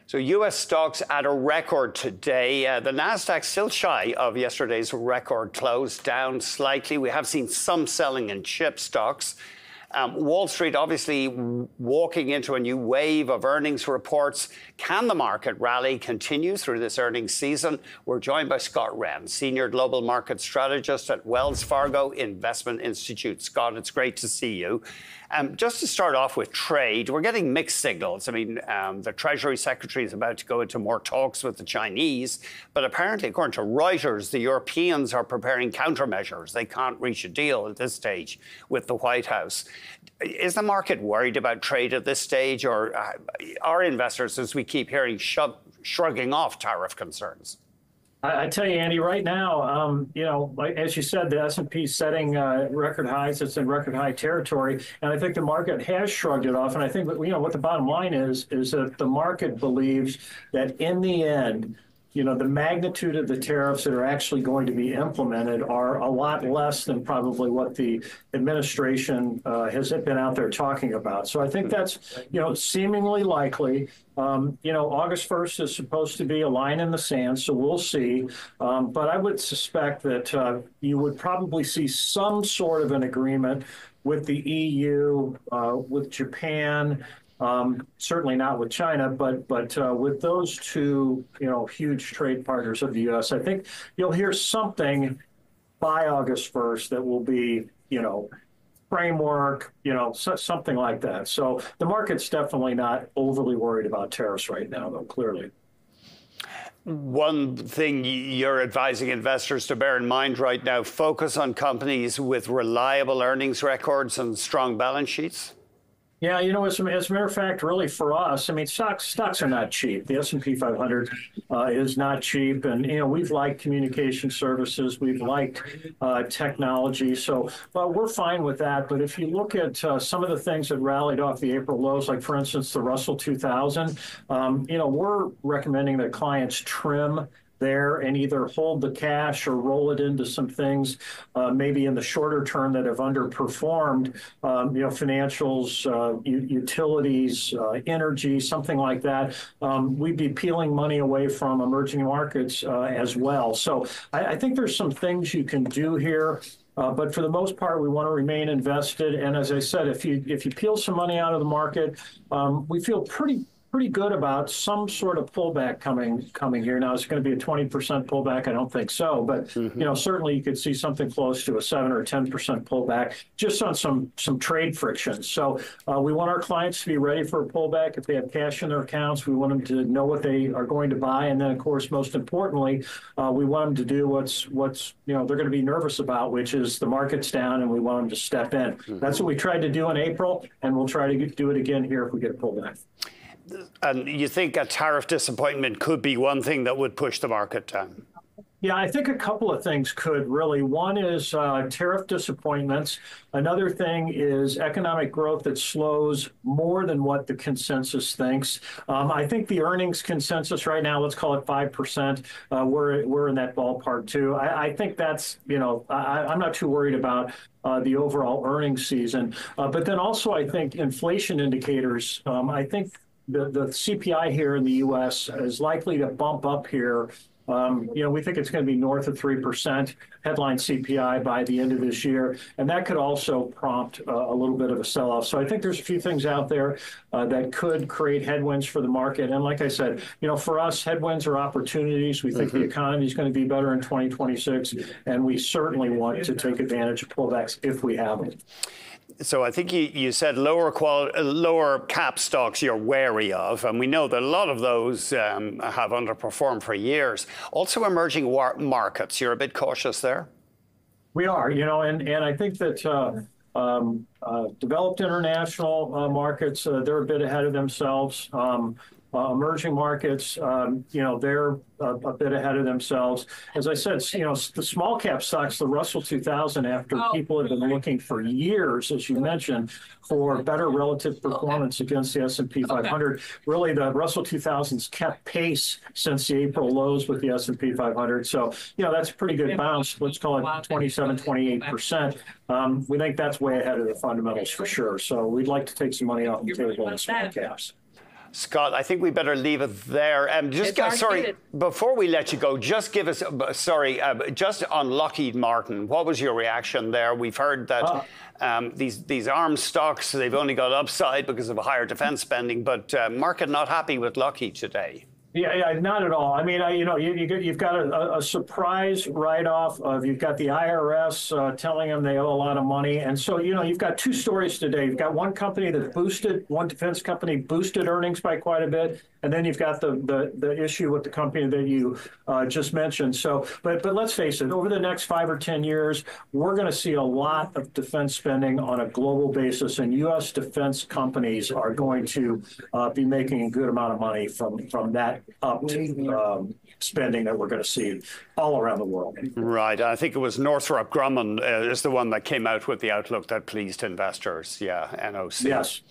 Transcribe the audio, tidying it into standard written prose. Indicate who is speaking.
Speaker 1: So U.S. stocks at a record today. The Nasdaq still shy of yesterday's record close, down slightly. We have seen some selling in chip stocks. Wall Street obviously walking into a new wave of earnings reports. Can the market rally continue through this earnings season? We're joined by Scott Wren, Senior Global Market Strategist at Wells Fargo Investment Institute. Scott, it's great to see you. Just to start off with trade, we're getting mixed signals. I mean, the Treasury Secretary is about to go into more talks with the Chinese, but apparently, according to Reuters, the Europeans are preparing countermeasures. They can't reach a deal at this stage with the White House. Is the market worried about trade at this stage, or are investors, as we keep hearing, shrugging off tariff concerns?
Speaker 2: I tell you, Andy, right now, as you said, the S&P is setting record highs. It's in record high territory. And I think the market has shrugged it off. And I think, what the bottom line is that the market believes that in the end, the magnitude of the tariffs that are actually going to be implemented are a lot less than probably what the administration has been out there talking about. So I think that's, seemingly likely. August 1st is supposed to be a line in the sand, so we'll see. But I would suspect that you would probably see some sort of an agreement with the EU, with Japan, certainly not with China, but with those two, huge trade partners of the U.S. I think you'll hear something by August 1st that will be, framework, something like that. So the market's definitely not overly worried about tariffs right now, though, clearly.
Speaker 1: One thing you're advising investors to bear in mind right now, focus on companies with reliable earnings records and strong balance sheets.
Speaker 2: Yeah, as a matter of fact, really for us, I mean, stocks are not cheap. The S&P 500 is not cheap. And, we've liked communication services. We've liked technology. So we're fine with that. But if you look at some of the things that rallied off the April lows, like, for instance, the Russell 2000, we're recommending that clients trim there and either hold the cash or roll it into some things maybe in the shorter term that have underperformed, financials, utilities, energy, something like that. We'd be peeling money away from emerging markets as well. So I think there's some things you can do here. But for the most part, we want to remain invested. And as I said, if you peel some money out of the market, we feel pretty good about some sort of pullback coming here. Now, it's going to be a 20% pullback. I don't think so, but certainly you could see something close to a 7 or 10% pullback just on some trade friction. So we want our clients to be ready for a pullback. If they have cash in their accounts, we want them to know what they are going to buy, and then, of course, most importantly, we want them to do what's they're going to be nervous about, which is the market's down, and we want them to step in. That's what we tried to do in April, and we'll try to do it again here if we get a pullback.
Speaker 1: And you think a tariff disappointment could be one thing that would push the market down?
Speaker 2: Yeah, I think a couple of things could really. One is tariff disappointments. Another thing is economic growth that slows more than what the consensus thinks. I think the earnings consensus right now, let's call it 5%. We're in that ballpark, too. I think that's, I'm not too worried about the overall earnings season. But then also, I think inflation indicators, I think the CPI here in the U.S. is likely to bump up here. We think it's going to be north of 3% headline CPI by the end of this year, and that could also prompt a little bit of a sell-off. So I think there's a few things out there that could create headwinds for the market. And like I said, for us, headwinds are opportunities. We think the economy is going to be better in 2026, and we certainly want to take advantage of pullbacks if we have them.
Speaker 1: So I think you said lower cap stocks you're wary of, and we know that a lot of those have underperformed for years. Also emerging markets, you're a bit cautious there?
Speaker 2: We are, and I think that developed international markets, they're a bit ahead of themselves. Emerging markets, they're a bit ahead of themselves. As I said, the small cap stocks, the Russell 2000, after people have been looking for years, as you mentioned, for better relative performance against the S&P 500. Really, the Russell 2000's kept pace since the April lows with the S&P 500. So, that's a pretty good bounce. Let's call it 27, 28%. We think that's way ahead of the fundamentals for sure. So we'd like to take some money off the table in small caps.
Speaker 1: Scott, I think we better leave it there. Sorry, before we let you go, just give us, just on Lockheed Martin, what was your reaction there? We've heard that these arms stocks, they've only got upside because of higher defense spending, but market not happy with Lockheed today.
Speaker 2: Yeah, not at all. I mean, you've got a surprise write-off of, you've got the IRS telling them they owe a lot of money. And so, you've got two stories today. You've got one company that one defense company boosted earnings by quite a bit. And then you've got the issue with the company that you just mentioned. So, but let's face it, over the next 5 or 10 years, we're going to see a lot of defense spending on a global basis, and U.S. defense companies are going to be making a good amount of money from that spending that we're going to see all around the world.
Speaker 1: Right. I think it was Northrop Grumman is the one that came out with the outlook that pleased investors. Yeah, NOC.
Speaker 2: Yes.